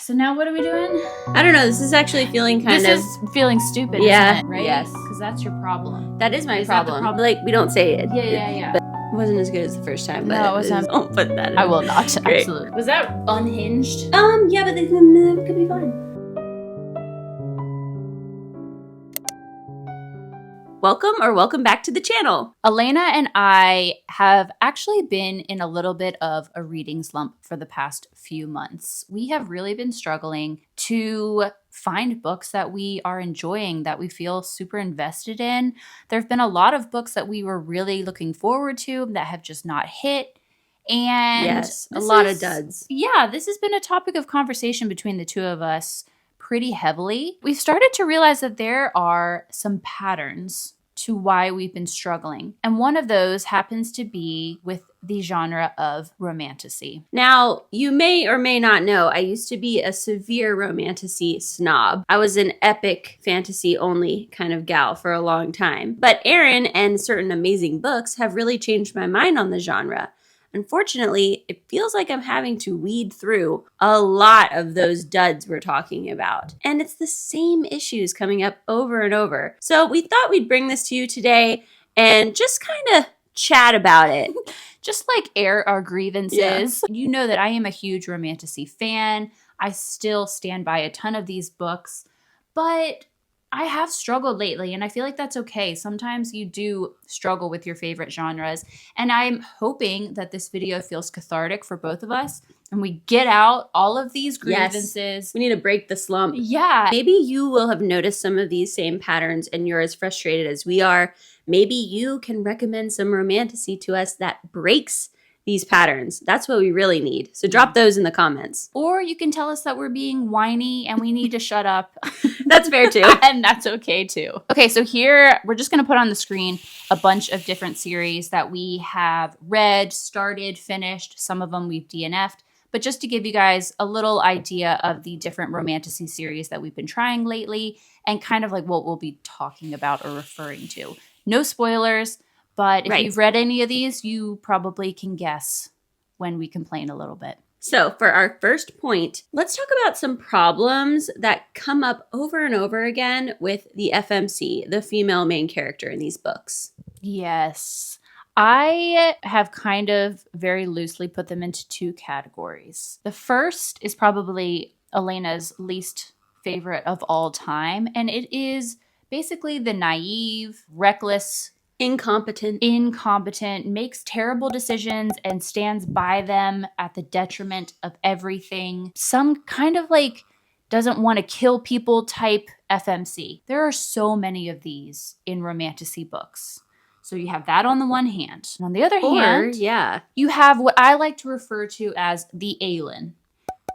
so now what are we doing? I don't know. This is actually feeling kind of... This is feeling stupid, Yeah, isn't it? Right? yes. Because that's your problem. That is my Is that the problem. problem? Like, we don't say it. Yeah. But it wasn't as good as the first time. But No, it wasn't. Don't put that in. I will not. Great. Absolutely. Was that unhinged? Yeah, but it could be fine. Welcome back to the channel. Elena and I have actually been in a little bit of a reading slump for the past few months. We have really been struggling to find books that we are enjoying, that we feel super invested in. There have been a lot of books that we were really looking forward to that have just not hit. And yes, a lot of duds. Yeah, this has been a topic of conversation between the two of us pretty heavily. We've started to realize that there are some patterns to why we've been struggling. And one of those happens to be with the genre of romantasy. Now, you may or may not know, I used to be a severe romantasy snob. I was an epic fantasy only kind of gal for a long time. But Erin and certain amazing books have really changed my mind on the genre. Unfortunately, it feels like I'm having to weed through a lot of those duds we're talking about. And it's the same issues coming up over and over. So we thought we'd bring this to you today and just kind of chat about it. Just like air our grievances. Yeah. You know that I am a huge romantasy fan. I still stand by a ton of these books, but I have struggled lately, and I feel like that's okay. Sometimes you do struggle with your favorite genres, and I'm hoping that this video feels cathartic for both of us, and we get out all of these grievances. Yes. We need to break the slump. Yeah. Maybe you will have noticed some of these same patterns, and you're as frustrated as we are. Maybe you can recommend some romantasy to us that breaks these patterns. That's what we really need. So drop those in the comments. Or you can tell us that we're being whiny and we need to shut up. That's fair too. And that's okay too. Okay, so here we're just going to put on the screen a bunch of different series that we have read, started, finished. Some of them we've DNF'd. But just to give you guys a little idea of the different romantasy series that we've been trying lately and kind of like what we'll be talking about or referring to. No spoilers. But if you've read any of these, you probably can guess when we complain a little bit. So for our first point, let's talk about some problems that come up over and over again with the FMC, the female main character in these books. Yes. I have kind of very loosely put them into two categories. The first is probably Elena's least favorite of all time, and it is basically the naive, reckless, incompetent, makes terrible decisions and stands by them at the detriment of everything. Some kind of like doesn't want to kill people type FMC. There are so many of these in romantasy books. So you have that on the one hand. And on the other hand, you have what I like to refer to as the Aelin.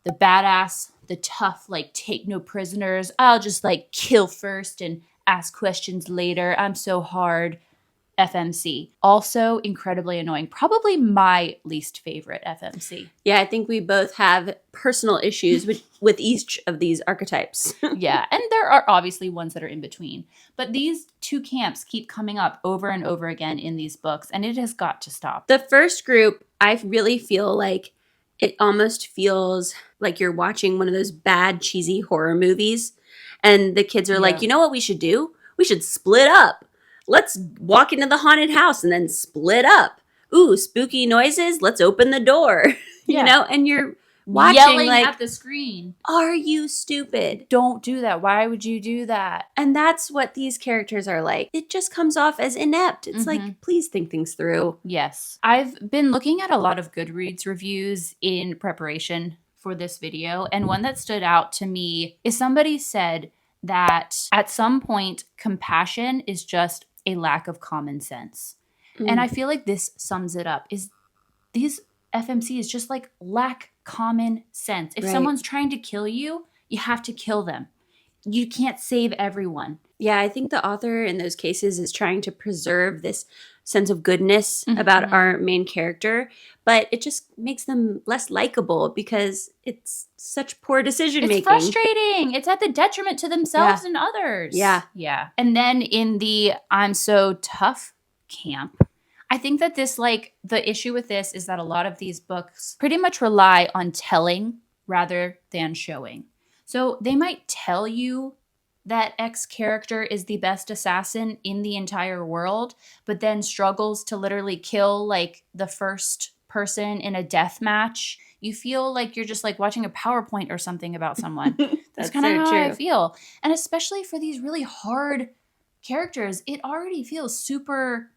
The badass, the tough, like take no prisoners. I'll just like kill first and ask questions later. I'm so hard. FMC. Also incredibly annoying. Probably my least favorite FMC. Yeah, I think we both have personal issues with each of these archetypes. Yeah, and there are obviously ones that are in between. But these two camps keep coming up over and over again in these books, and it has got to stop. The first group, I really feel like it almost feels like you're watching one of those bad, cheesy horror movies, and the kids are like, you know what we should do? We should split up. Let's walk into the haunted house and then split up. Ooh, spooky noises. Let's open the door. You know, and you're watching yelling like, at the screen. Are you stupid? Don't do that. Why would you do that? And that's what these characters are like. It just comes off as inept. It's like, please think things through. Yes. I've been looking at a lot of Goodreads reviews in preparation for this video. And one that stood out to me is somebody said that at some point, compassion is just a lack of common sense. And I feel like this sums it up. Is these FMCs just like lack common sense. If someone's trying to kill you, you have to kill them. You can't save everyone. Yeah, I think the author in those cases is trying to preserve this sense of goodness about our main character, but it just makes them less likable because it's such poor decision making. It's frustrating. It's at the detriment to themselves and others. Yeah. And then in the I'm so tough camp, I think that this, like, the issue with this is that a lot of these books pretty much rely on telling rather than showing. So they might tell you that X character is the best assassin in the entire world, but then struggles to literally kill like the first person in a death match. You feel like you're just like watching a PowerPoint or something about someone. That's kind of so how true. I feel. And especially for these really hard characters, it already feels super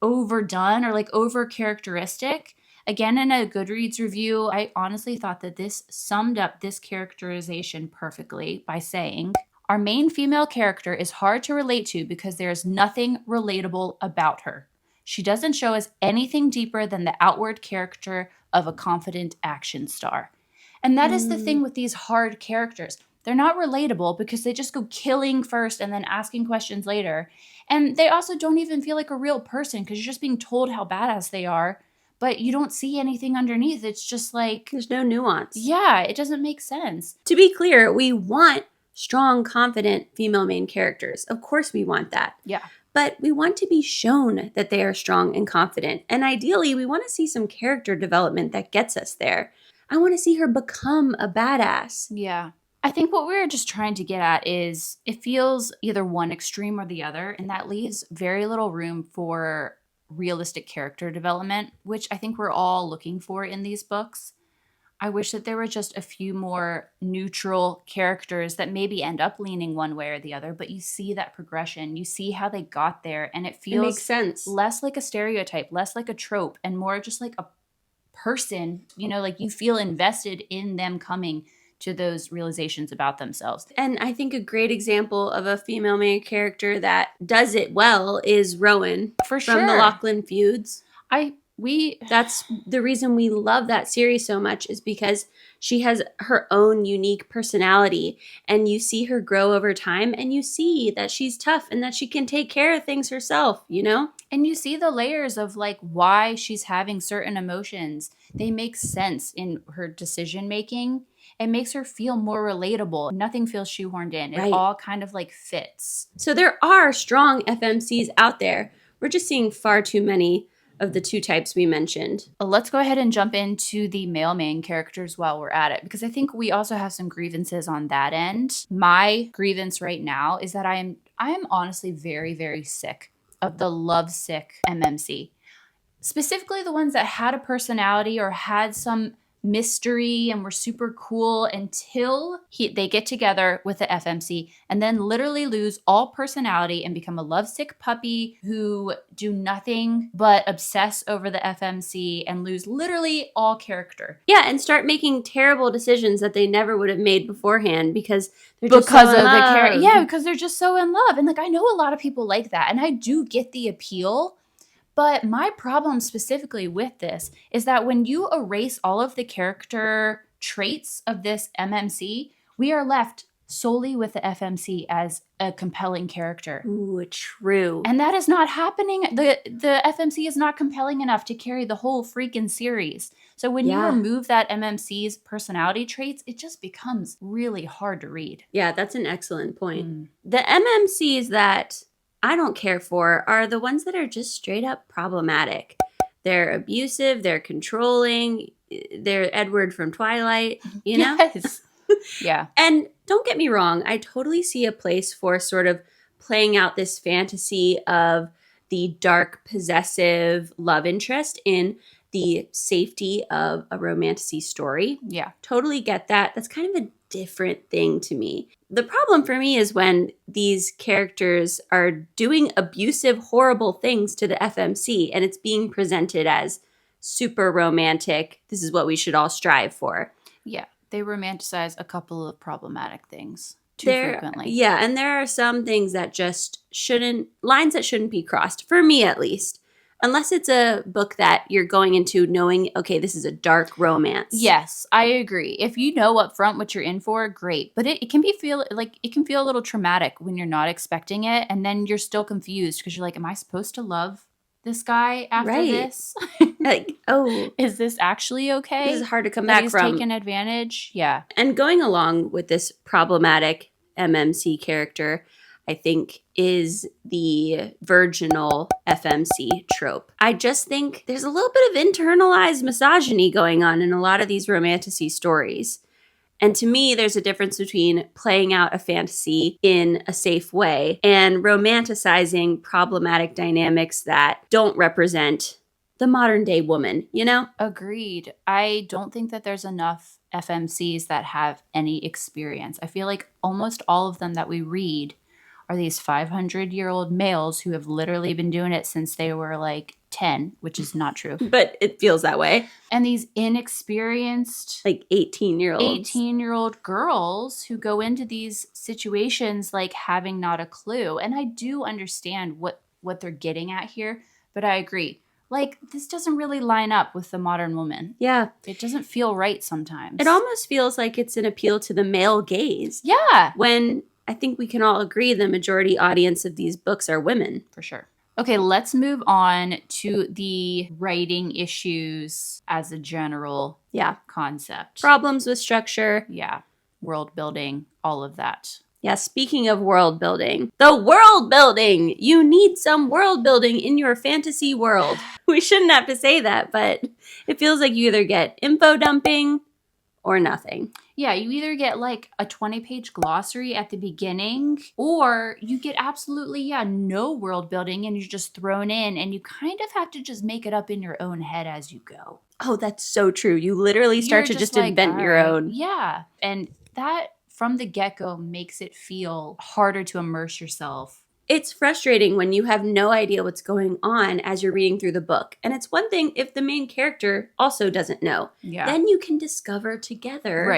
overdone or like over characteristic. Again, in a Goodreads review, I honestly thought that this summed up this characterization perfectly by saying, our main female character is hard to relate to because there is nothing relatable about her. She doesn't show us anything deeper than the outward character of a confident action star. And that is the thing with these hard characters. They're not relatable because they just go killing first and then asking questions later. And they also don't even feel like a real person because you're just being told how badass they are, but you don't see anything underneath. It's just like, There's no nuance. yeah, it doesn't make sense. To be clear, we want strong, confident female main characters. Of course we want that. Yeah. But we want to be shown that they are strong and confident. And ideally, we want to see some character development that gets us there. I want to see her become a badass. Yeah. I think what we're just trying to get at is it feels either one extreme or the other, and that leaves very little room for realistic character development, which I think we're all looking for in these books. I wish that there were just a few more neutral characters that maybe end up leaning one way or the other, but you see that progression. You see how they got there, and it It feels makes sense. less like a stereotype, less like a trope, and more just like a person, like you feel invested in them coming to those realizations about themselves. And I think a great example of a female main character that does it well is Rowan For from the sure. Lachlan Feuds. We That's the reason we love that series so much, is because she has her own unique personality, and you see her grow over time, and you see that she's tough and that she can take care of things herself, and you see the layers of like why she's having certain emotions. They make sense in her decision making. It makes her feel more relatable. Nothing feels shoehorned in. It Right. all kind of like fits. So there are strong FMCs out there. We're just seeing far too many of the two types we mentioned. Let's go ahead and jump into the male main characters while we're at it, because I think we also have some grievances on that end. My grievance right now is that I am honestly very, very sick of the lovesick MMC. Specifically the ones that had a personality or had some mystery and were super cool until they get together with the FMC and then literally lose all personality and become a lovesick puppy who do nothing but obsess over the FMC and lose literally all character. Yeah, and start making terrible decisions that they never would have made beforehand because they're Because just so of in the character. love. Yeah, because they're just so in love. And like I know a lot of people like that, and I do get the appeal. But my problem specifically with this is that when you erase all of the character traits of this MMC, we are left solely with the FMC as a compelling character. Ooh, true. And that is not happening. The FMC is not compelling enough to carry the whole freaking series. So when you Yeah. remove that MMC's personality traits, it just becomes really hard to read. Yeah, that's an excellent point. The MMCs that I don't care for are the ones that are just straight up problematic. They're abusive, they're controlling, they're Edward from Twilight, know? Yes. Yeah. And don't get me wrong, I totally see a place for sort of playing out this fantasy of the dark, possessive love interest in the safety of a romantasy story. Yeah. Totally get that. That's kind of a different thing to me. The problem for me is when these characters are doing abusive, horrible things to the FMC and it's being presented as super romantic. This is what we should all strive for. Yeah. They romanticize a couple of problematic things too frequently. Yeah, and there are some things that just lines that shouldn't be crossed, for me at least. Unless it's a book that you're going into knowing, okay, this is a dark romance. Yes, I agree. If you know up front what you're in for, great. But it can feel a little traumatic when you're not expecting it, and then you're still confused because you're like, am I supposed to love this guy after this? Like, oh, is this actually okay? This is hard to come that back he's from. Taking advantage? Yeah. And going along with this problematic MMC character, I think, is the virginal FMC trope. I just think there's a little bit of internalized misogyny going on in a lot of these romantasy stories. And to me, there's a difference between playing out a fantasy in a safe way and romanticizing problematic dynamics that don't represent the modern day woman, you know? Agreed. I don't think that there's enough FMCs that have any experience. I feel like almost all of them that we read are these 500-year-old males who have literally been doing it since they were like 10, which is not true. But it feels that way. And these inexperienced, like 18-year-olds. 18-year-old girls who go into these situations like having not a clue. And I do understand what they're getting at here, but I agree. Like, this doesn't really line up with the modern woman. Yeah. It doesn't feel right sometimes. It almost feels like it's an appeal to the male gaze. Yeah. When I think we can all agree the majority audience of these books are women. For sure. Okay, let's move on to the writing issues as a general concept. Problems with structure. Yeah. World building, all of that. Yeah, speaking of world building, the world building! You need some world building in your fantasy world. We shouldn't have to say that, but it feels like you either get info dumping or nothing. Yeah, you either get like a 20-page glossary at the beginning, or you get absolutely, no world building and you're just thrown in and you kind of have to just make it up in your own head as you go. Oh, that's so true. You literally start to just like, invent your own. Yeah, and that from the get-go makes it feel harder to immerse yourself. It's frustrating when you have no idea what's going on as you're reading through the book. And it's one thing if the main character also doesn't know. Yeah. Then you can discover together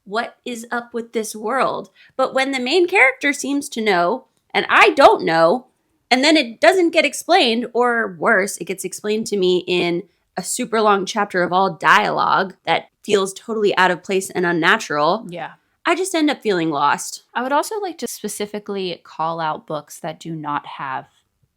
what is up with this world. But when the main character seems to know, and I don't know, and then it doesn't get explained, or worse, it gets explained to me in a super long chapter of all dialogue that feels totally out of place and unnatural. Yeah. I just end up feeling lost. I would also like to specifically call out books that do not have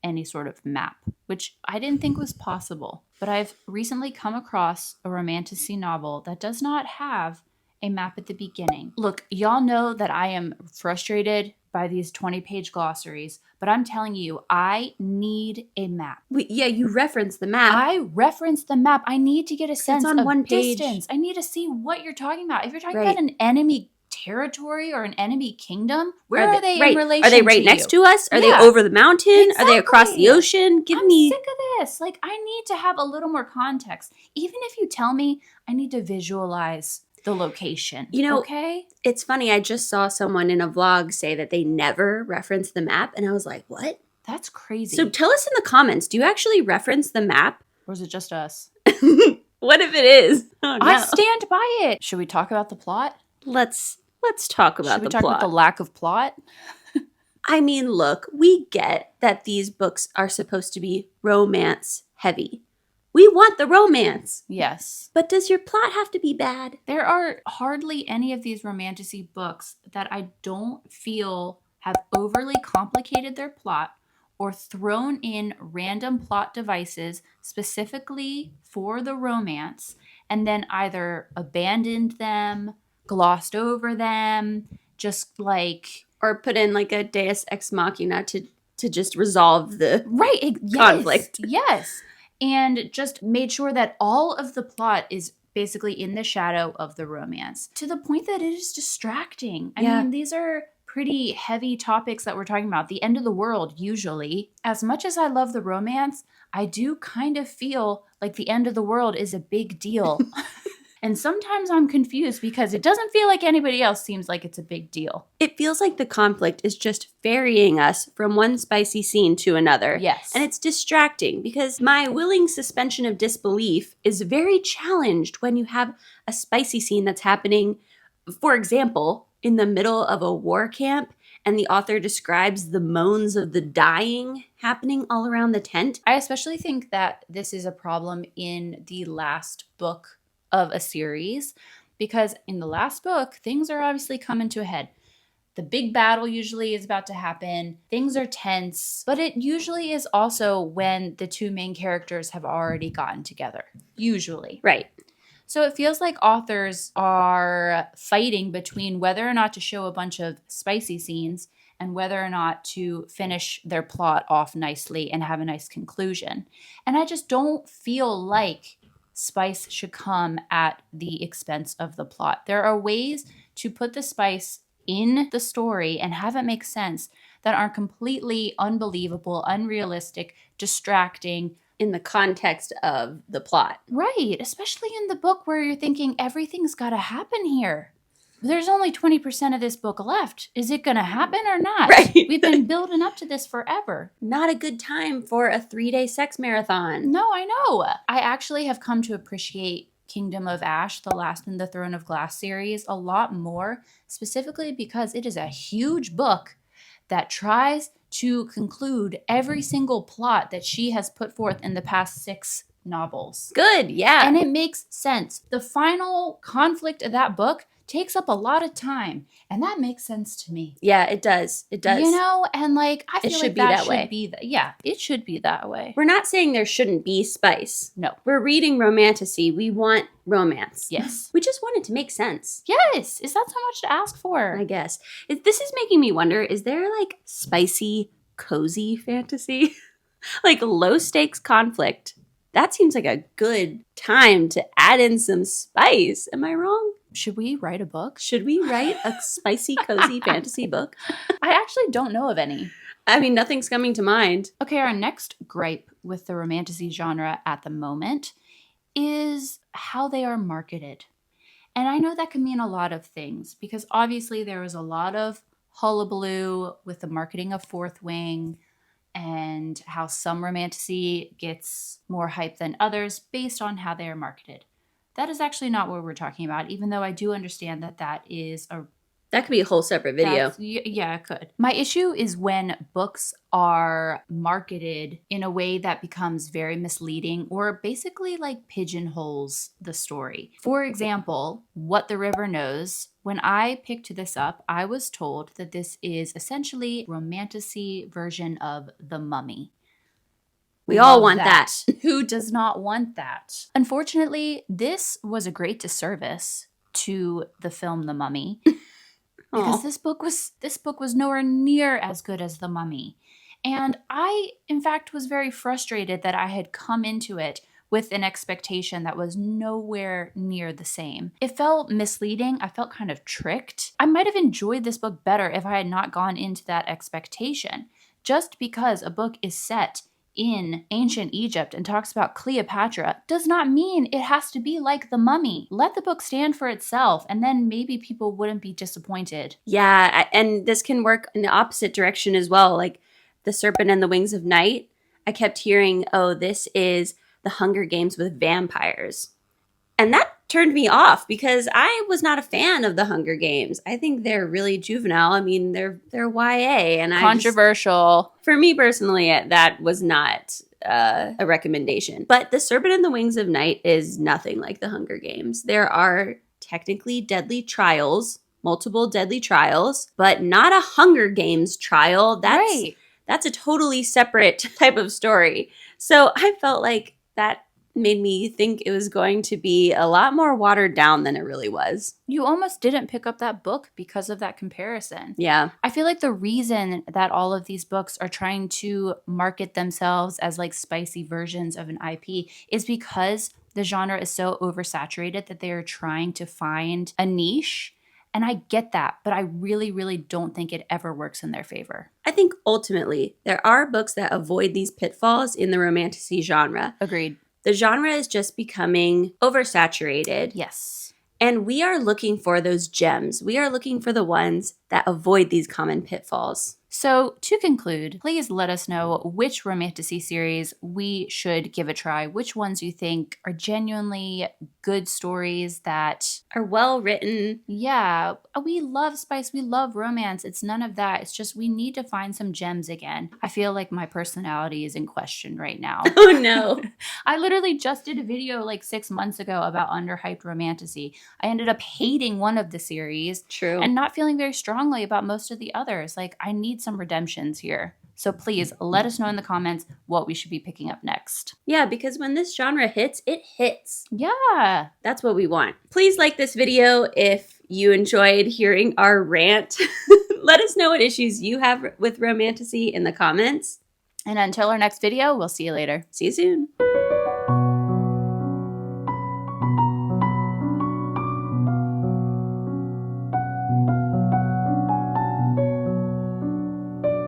any sort of map, which I didn't think was possible. But I've recently come across a romantasy novel that does not have a map at the beginning. Look, y'all know that I am frustrated by these 20-page glossaries, but I'm telling you, I need a map. You reference the map. I reference the map. I need to get a sense on of one page. distance. I need to see what you're talking about. If you're talking about an enemy territory or an enemy kingdom, where are they in relation to Are they right next to us? Are they over the mountain? Exactly. Are they across the ocean? I'm sick of this. Like, I need to have a little more context. Even if you tell me, I need to visualize the location. Okay? It's funny. I just saw someone in a vlog say that they never reference the map. And I was like, what? That's crazy. So tell us in the comments, do you actually reference the map? Or is it just us? What if it is? Oh, no. I stand by it. Should we talk about the plot? Let's talk about Should we the talk plot. about the lack of plot? I mean, look, we get that these books are supposed to be romance heavy. We want the romance. Yes. But does your plot have to be bad? There are hardly any of these romantasy books that I don't feel have overly complicated their plot or thrown in random plot devices specifically for the romance and then either abandoned them, glossed over them, just like... Or put in like a deus ex machina to just resolve the conflict. Yes. And just made sure that all of the plot is basically in the shadow of the romance to the point that it is distracting. I mean, these are pretty heavy topics that we're talking about. The end of the world, usually. As much as I love the romance, I do kind of feel like the end of the world is a big deal. And sometimes I'm confused because it doesn't feel like anybody else seems like it's a big deal. It feels like the conflict is just ferrying us from one spicy scene to another. Yes. And it's distracting because my willing suspension of disbelief is very challenged when you have a spicy scene that's happening, for example, in the middle of a war camp, and the author describes the moans of the dying happening all around the tent. I especially think that this is a problem in the last book of a series, because in the last book, things are obviously coming to a head. The big battle usually is about to happen. Things are tense, but it usually is also when the two main characters have already gotten together. Usually. Right. So it feels like authors are fighting between whether or not to show a bunch of spicy scenes and whether or not to finish their plot off nicely and have a nice conclusion. And I just don't feel like spice should come at the expense of the plot. There are ways to put the spice in the story and have it make sense that aren't completely unbelievable, unrealistic, distracting. In the context of the plot. Right, especially in the book where you're thinking everything's got to happen here. There's only 20% of this book left. Is it going to happen or not? Right. We've been building up to this forever. Not a good time for a 3-day sex marathon. No, I know. I actually have come to appreciate Kingdom of Ash, the Last in the Throne of Glass series, a lot more, specifically because it is a huge book that tries to conclude every single plot that she has put forth in the past 6 novels. Good, yeah. And it makes sense. The final conflict of that book takes up a lot of time, and that makes sense to me. Yeah, it does. It does. You know, and like I feel It should like be that that way. should be yeah, it should be that way. We're not saying there shouldn't be spice. No. We're reading romantasy. We want romance. Yes. We just want it to make sense. Yes. Is that so much to ask for? I guess. This is making me wonder, is there like spicy, cozy fantasy? Like low stakes conflict? That seems like a good time to add in some spice. Am I wrong? Should we write a book? Should we write a spicy, cozy fantasy book? I actually don't know of any. I mean, nothing's coming to mind. Okay, our next gripe with the romantasy genre at the moment is how they are marketed. And I know that can mean a lot of things because obviously there was a lot of hullabaloo with the marketing of Fourth Wing and how some romantasy gets more hype than others based on how they are marketed. That is actually not what we're talking about, even though I do understand that that is a... That could be a whole separate video. Yeah, it could. My issue is when books are marketed in a way that becomes very misleading or basically like pigeonholes the story. For example, What the River Knows. When I picked this up, I was told that this is essentially a romantasy version of The Mummy. We all want that. Who does not want that? Unfortunately, this was a great disservice to the film The Mummy. Because this book was nowhere near as good as The Mummy. And I, in fact, was very frustrated that I had come into it with an expectation that was nowhere near the same. It felt misleading. I felt kind of tricked. I might have enjoyed this book better if I had not gone into that expectation. Just because a book is set in ancient Egypt and talks about Cleopatra does not mean it has to be like The Mummy. Let the book stand for itself, and then maybe people wouldn't be disappointed. Yeah, and this can work in the opposite direction as well. Like The Serpent and the Wings of Night, I kept hearing, oh, this is The Hunger Games with vampires. And that turned me off because I was not a fan of The Hunger Games. I think they're really juvenile. I mean, they're YA, and Controversial. For me personally, that was not a recommendation. But The Serpent and the Wings of Night is nothing like The Hunger Games. There are technically deadly trials, multiple deadly trials, but not a Hunger Games trial. That's a totally separate type of story. So I felt like that made me think it was going to be a lot more watered down than it really was. You almost didn't pick up that book because of that comparison. Yeah. I feel like the reason that all of these books are trying to market themselves as like spicy versions of an IP is because the genre is so oversaturated that they are trying to find a niche. And I get that, but I really, really don't think it ever works in their favor. I think ultimately there are books that avoid these pitfalls in the romantasy genre. Agreed. The genre is just becoming oversaturated. Yes. And we are looking for those gems. We are looking for the ones that avoid these common pitfalls. So to conclude, please let us know which romantasy series we should give a try, which ones you think are genuinely good stories that are well written. Yeah, we love spice, we love romance. It's none of that. It's just we need to find some gems again. I feel like my personality is in question right now. Oh no. I literally just did a video like 6 months ago about underhyped romantasy. I ended up hating one of the series. True. And not feeling very strongly about most of the others. Like I need some redemptions here. So please let us know in the comments what we should be picking up next. Yeah, because when this genre hits, it hits. Yeah. That's what we want. Please like this video if you enjoyed hearing our rant. Let us know what issues you have with romantasy in the comments. And until our next video, we'll see you later. See you soon.